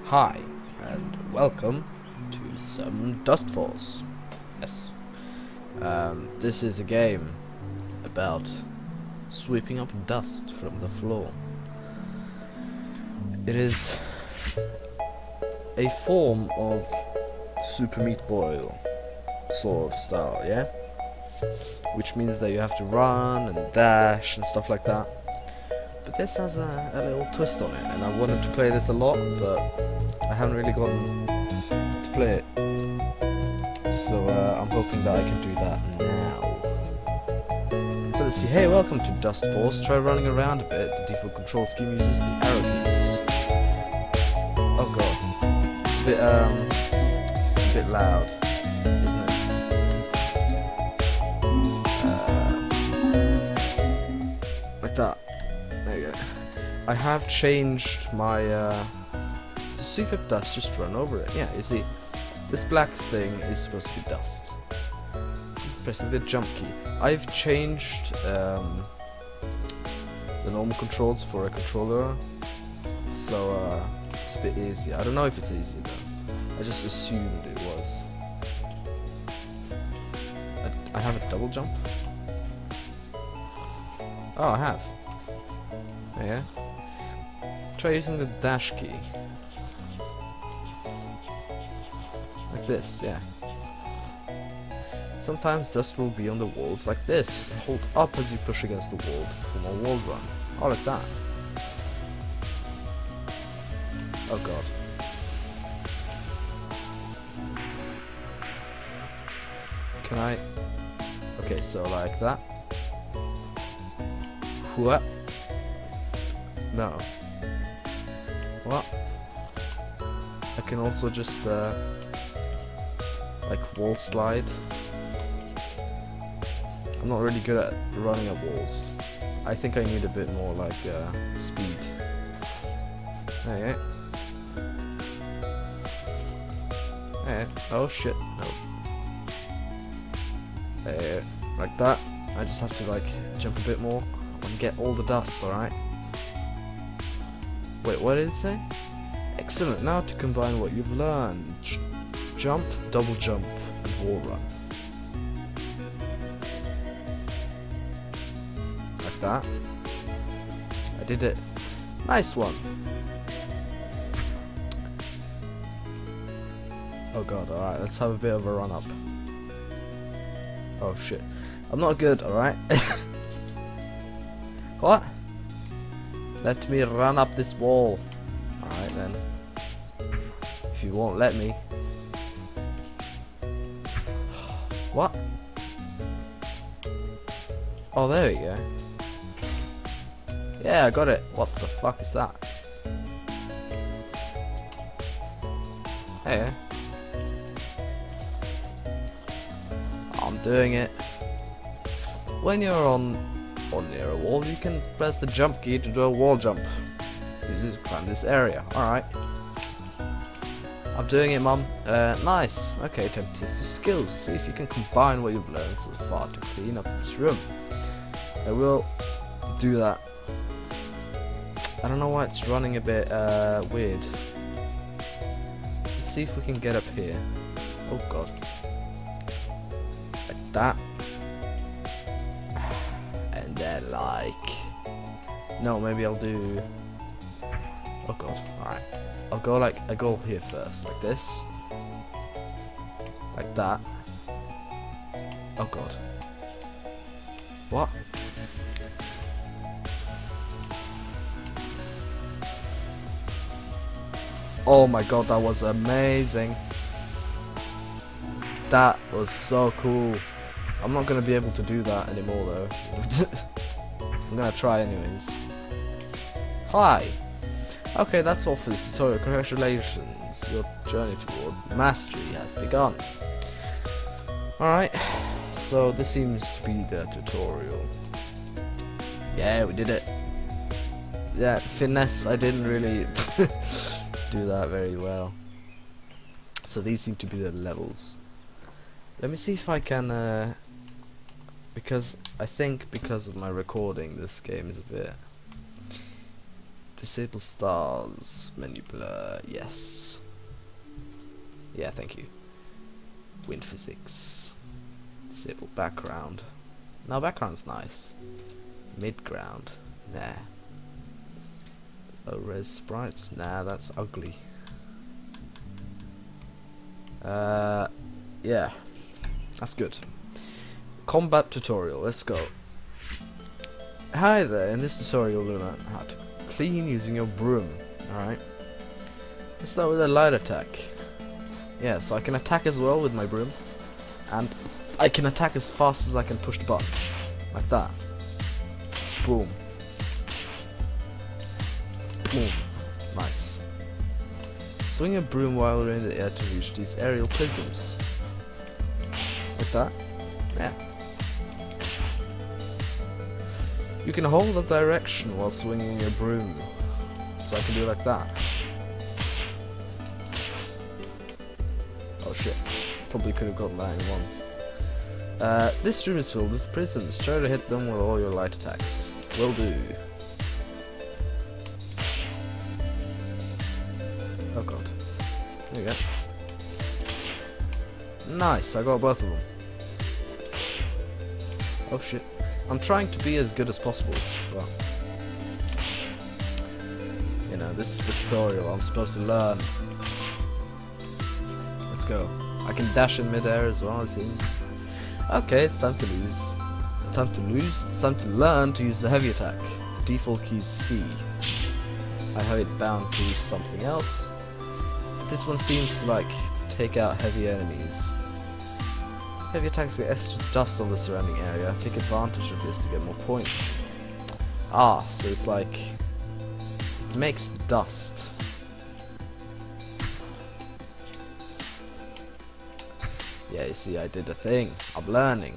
Hi, and welcome to some Dustforce. Yes. This is a game about sweeping up dust from the floor. It is a form of Super Meat Boy sort of style, yeah? Which means that you have to run and dash and stuff like that. But this has a little twist on it, and I wanted to play this a lot, but I haven't really gotten to play it. So I'm hoping that I can do that now. So let's see. Hey, welcome to Dustforce. Try running around a bit. The default control scheme uses the arrow keys. Oh god, it's a bit loud, isn't it? Like that. There you go. I have changed my to sweep up dust. Just run over it. Yeah, you see, this black thing is supposed to be dust. Pressing the jump key. I've changed the normal controls for a controller, so it's a bit easier. I don't know if it's easy though. I just assumed it was. I have a double jump. Oh, I have. There you go. Try using the dash key. Like this, yeah. Sometimes dust will be on the walls like this. Hold up as you push against the wall to perform a wall run. Oh, like that. Oh god. Can I? Okay, so like that. What? No. What? I can also just like wall slide. I'm not really good at running up walls. I think I need a bit more like speed. There you go. There. Oh shit, no. There, like that. I just have to like jump a bit more and get all the dust, alright? Wait, what did it say? Excellent, now to combine what you've learned. Jump, double jump, and wall run. Like that. I did it. Nice one. Oh god, alright, let's have a bit of a run up. Oh shit. I'm not good, alright? What? Let me run up this wall. Alright then. If you won't let me. What? Oh, there we go. Yeah, I got it. What the fuck is that? Hey. I'm doing it. When you're on near a wall, you can press the jump key to do a wall jump. Use it to climb this area. Alright. I'm doing it, Mum. Nice. Okay, time to test your skills. See if you can combine what you've learned so far to clean up this room. I will do that. I don't know why it's running a bit weird. Let's see if we can get up here. Oh god. Like that. And then like... No, maybe I'll do... Oh god, alright. I go here first, like this. Like that. Oh god. What? Oh my god, that was amazing. That was so cool. I'm not gonna be able to do that anymore though. I'm gonna try anyways. Hi! Okay, that's all for this tutorial. Congratulations, your journey toward mastery has begun. Alright, so this seems to be the tutorial. Yeah, we did it. Yeah, finesse, I didn't really do that very well. So these seem to be the levels. Let me see if I can, because I think because of my recording, this game is a bit Disable stars. Menu blur. Yes. Yeah, thank you. Wind physics. Disable background. Now background's nice. Midground. Nah. Low res sprites. Nah, that's ugly. Yeah. That's good. Combat tutorial. Let's go. Hi there. In this tutorial we'll learn how to clean using your broom. Alright. Let's start with a light attack. Yeah, so I can attack as well with my broom. And I can attack as fast as I can push the button. Like that. Boom. Boom. Nice. Swing a broom while in the air to reach these aerial prisms. Like that. Yeah. You can hold the direction while swinging your broom. So I can do it like that. Oh shit. Probably could have gotten that in one. This room is filled with prisms. Try to hit them with all your light attacks. Will do. Oh god. There you go. Nice, I got both of them. Oh shit. I'm trying to be as good as possible. Well, you know, this is the tutorial. I'm supposed to learn. Let's go. I can dash in midair as well, it seems. Okay, it's time to lose. It's time to lose. It's time to learn to use the heavy attack. The default key is C. I have it bound to something else. But this one seems to like take out heavy enemies. Heavy attacks get extra dust on the surrounding area. Take advantage of this to get more points. Ah, so it's like it makes dust. Yeah, you see, I did a thing. I'm learning.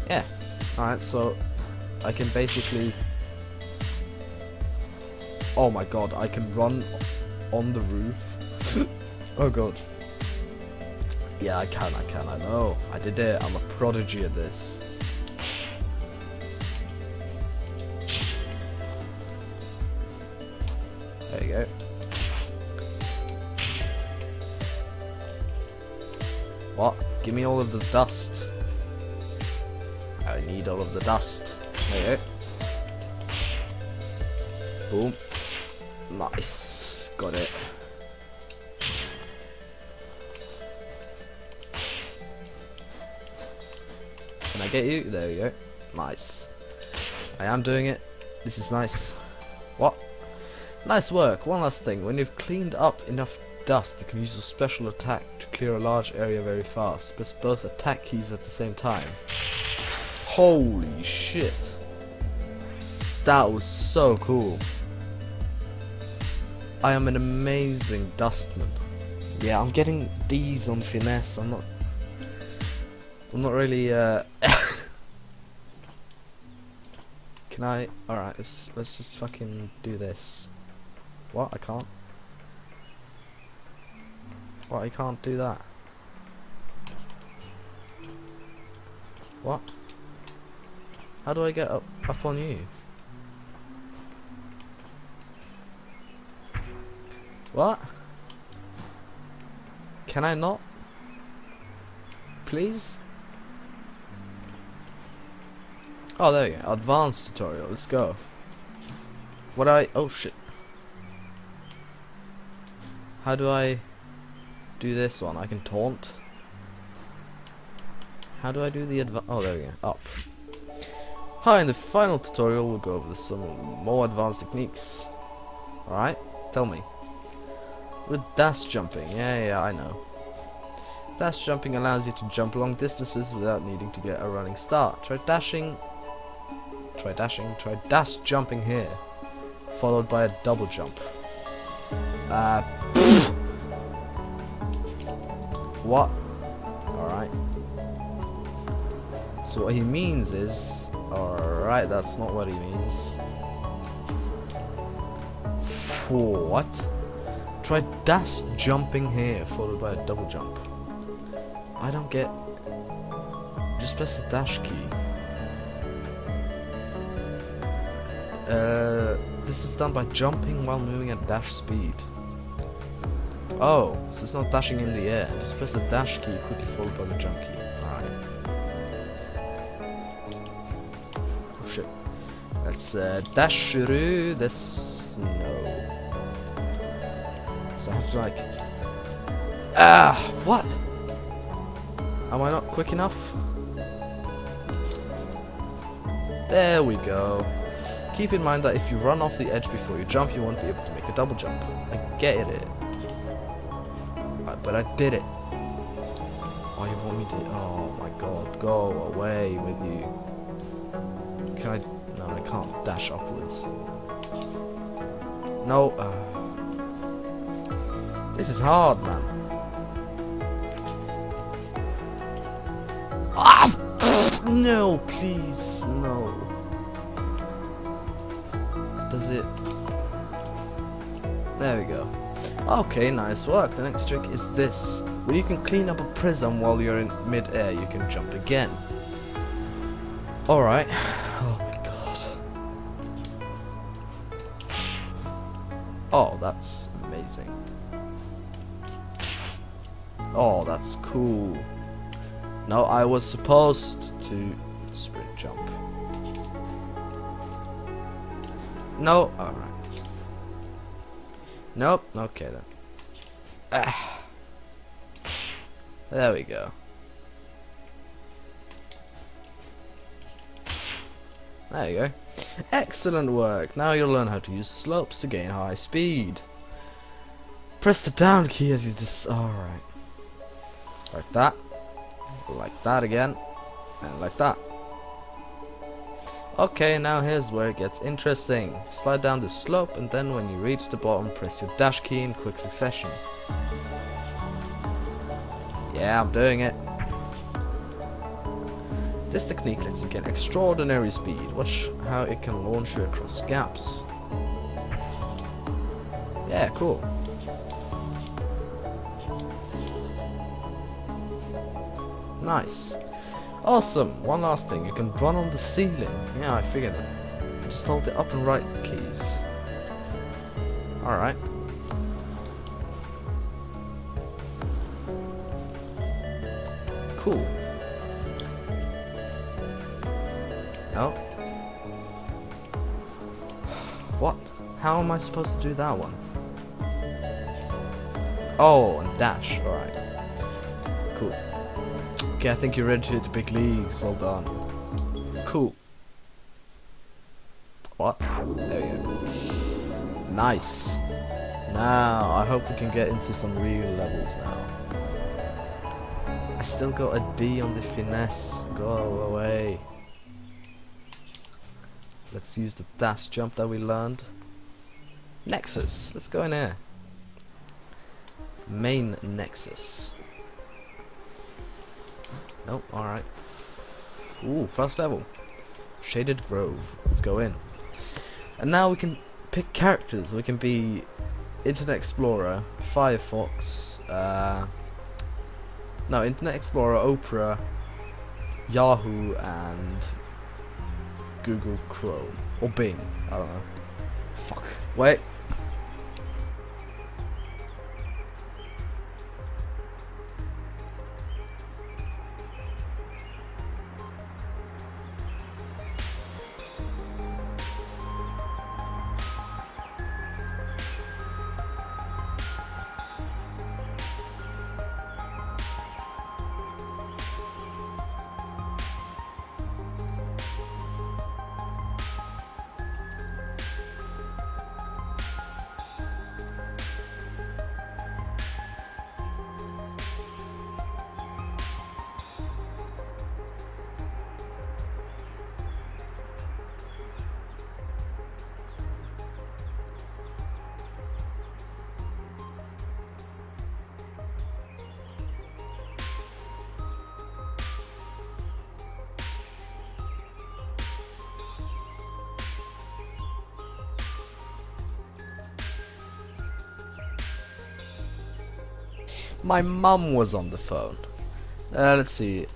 Yeah. Alright, so I can basically... Oh my god, I can run on the roof. Oh god. Yeah, I can, I know. I did it. I'm a prodigy at this. There you go. What? Give me all of the dust. I need all of the dust. There you go. Boom. Nice. Got it. Can I get you? There we go. Nice. I am doing it. This is nice. What? Nice work. One last thing. When you've cleaned up enough dust, you can use a special attack to clear a large area very fast. Press both attack keys at the same time. Holy shit. That was so cool. I am an amazing dustman. Yeah, I'm getting D's on finesse. I'm not really Can I? Alright, let's just fucking do this. What? I can't? What? I can't do that? What? How do I get up on you? What? Can I not? Please? Oh, there we go. Advanced tutorial. Let's go. What do I... Oh, shit. How do I do this one? I can taunt. How do I do the Oh, there we go. Up. Hi, in the final tutorial, we'll go over some more advanced techniques. Alright? Tell me. With dash jumping. Yeah, I know. Dash jumping allows you to jump long distances without needing to get a running start. Try dash jumping here, followed by a double jump. What? Alright. So what he means is... Alright, that's not what he means. What? Try dash jumping here, followed by a double jump. I don't get... Just press the dash key. This is done by jumping while moving at dash speed. Oh, so it's not dashing in the air. Just press the dash key, quickly followed by the jump key. Alright. Oh shit. Let's dash through the snow. So I have to like... what? Am I not quick enough? There we go. Keep in mind that if you run off the edge before you jump, you won't be able to make a double jump. I get it. But I did it. Oh, you want me to... Oh my god, go away with you. Can I... No, I can't dash upwards. No. This is hard, man. No, please, no. Does it? There we go. Okay, nice work. The next trick is this. When you can clean up a prism while you're in mid-air, you can jump again. Alright. Oh my god. Oh, that's amazing. Oh, that's cool. No, I was supposed to sprint jump. No, alright. Nope, okay then. There we go. There you go. Excellent work. Now you'll learn how to use slopes to gain high speed. Press the down key as you just... Alright. Like that. Like that again. And like that. Okay, now here's where it gets interesting. Slide down the slope, and then when you reach the bottom, press your dash key in quick succession. Yeah, I'm doing it. This technique lets you get extraordinary speed. Watch how it can launch you across gaps. Yeah, cool. Nice. Awesome. One last thing, you can run on the ceiling. Yeah, I figured that. Just hold the up and right keys. Alright. Cool. No. What? How am I supposed to do that one? Oh, and dash. Alright. Cool. Okay, I think you're ready to hit the big leagues. Well done. Cool. What? There we go. Nice. Now, I hope we can get into some real levels now. I still got a D on the finesse. Go away. Let's use the dash jump that we learned. Nexus. Let's go in here. Main Nexus. Nope, alright. Ooh, first level. Shaded Grove. Let's go in. And now we can pick characters. We can be Internet Explorer, Firefox, no, Internet Explorer, Opera, Yahoo, and Google Chrome. Or Bing. I don't know. Fuck. Wait. My mum was on the phone. Let's see.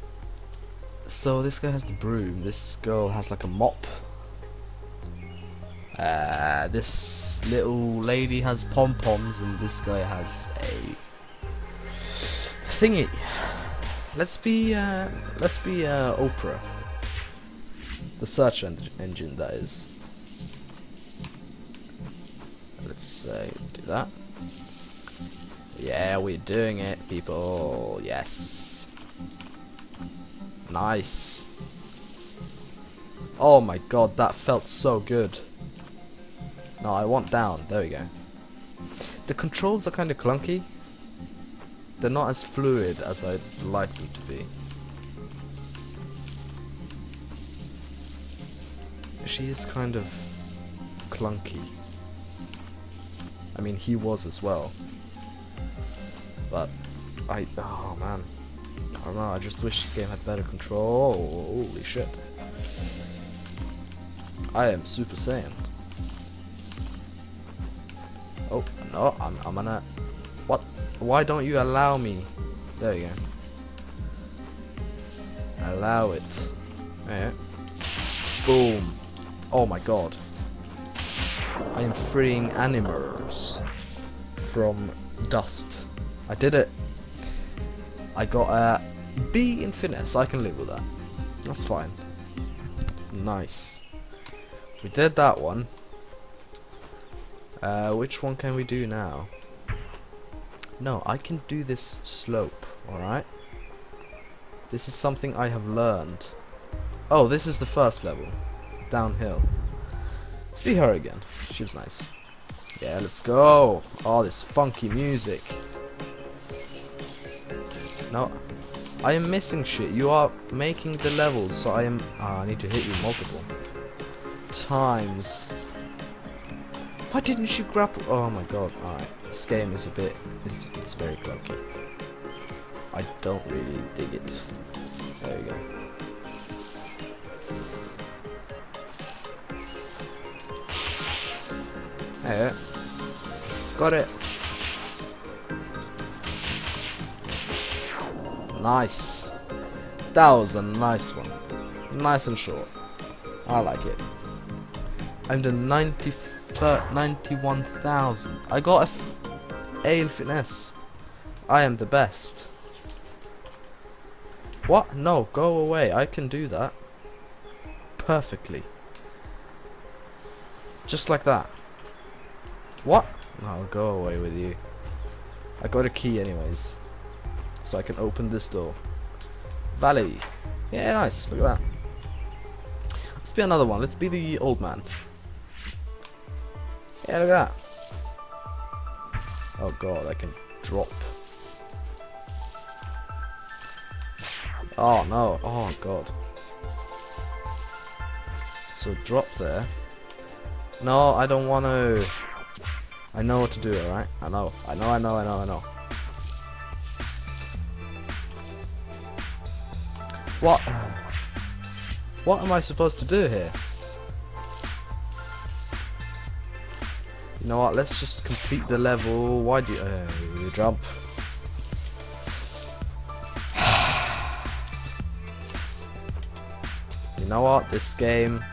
So this guy has the broom. This girl has like a mop. This little lady has pom-poms and this guy has a thingy. Let's be Oprah. The search engine, that is. Let's do that. Yeah, we're doing it, people. Yes. Nice. Oh my god, that felt so good. No, I want down. There we go. The controls are kind of clunky. They're not as fluid as I'd like them to be. She's kind of clunky. I mean, he was as well. But oh man, I don't know. I just wish this game had better control. Holy shit! I am Super Saiyan. Oh no, I'm gonna. What? Why don't you allow me? There you go. Allow it. Yeah. Boom. Oh my god. I am freeing animals from dust. I did it. I got a B in finesse. I can live with that. That's fine. Nice. We did that one. Which one can we do now? No, I can do this slope. Alright. This is something I have learned. Oh, this is the first level. Downhill. Let's be her again. She was nice. Yeah, let's go. Oh, this funky music. No, I am missing shit. You are making the levels, so I am. I need to hit you multiple times. Why didn't you grapple? Oh my god! Alright, this game is a bit. It's very clunky. I don't really dig it. There you go. Hey, got it. Nice. That was a nice one. Nice and short. I like it. I'm the 91,000. I got A in finesse. I am the best. What? No, go away. I can do that. Perfectly. Just like that. What? No, go away with you. I got a key anyways. So I can open this door. Valley. Yeah, nice. Look at that. Let's be another one. Let's be the old man. Yeah, look at that. Oh god, I can drop. Oh no. Oh god. So drop there. No, I don't want to. I know what to do, alright? I know. What? What am I supposed to do here? You know what? Let's just complete the level. Why do you jump? You know what? This game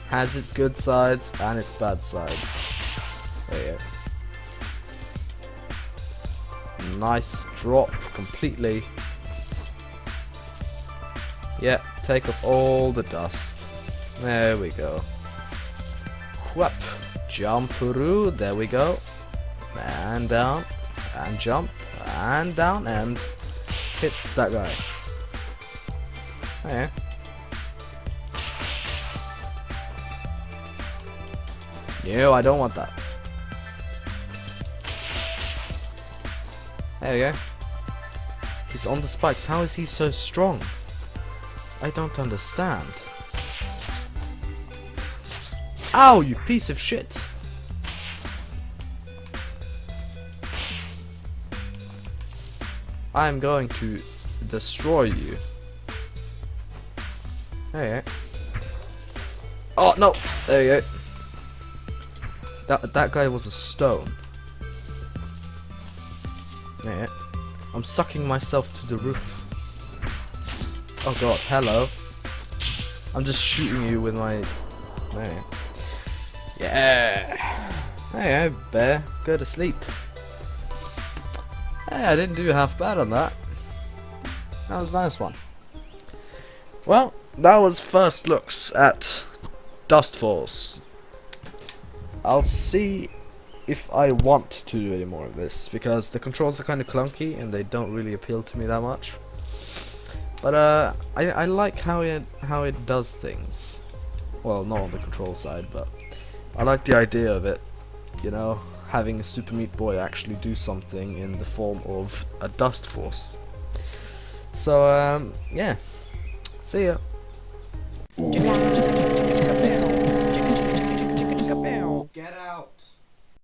has its good sides and its bad sides. There you go. Nice drop completely. Yeah, take off all the dust. There we go. Whoop. Jumperoo. There we go. And down. And jump. And down. And hit that guy. There. No, I don't want that. There we go. He's on the spikes. How is he so strong? I don't understand. Ow, you piece of shit! I'm going to destroy you. There you go. Oh no! There you go. That guy was a stone. Yeah. I'm sucking myself to the roof. Oh god, hello. I'm just shooting you with my... Man. Yeah. Hey, bear, go to sleep. Hey, I didn't do half bad on that. That was a nice one. Well, that was first looks at Dustforce. I'll see if I want to do any more of this, because the controls are kind of clunky and they don't really appeal to me that much. But I like how it does things. Well, not on the control side, but I like the idea of it. You know, having a Super Meat Boy actually do something in the form of a Dustforce. So yeah, see ya. Get out.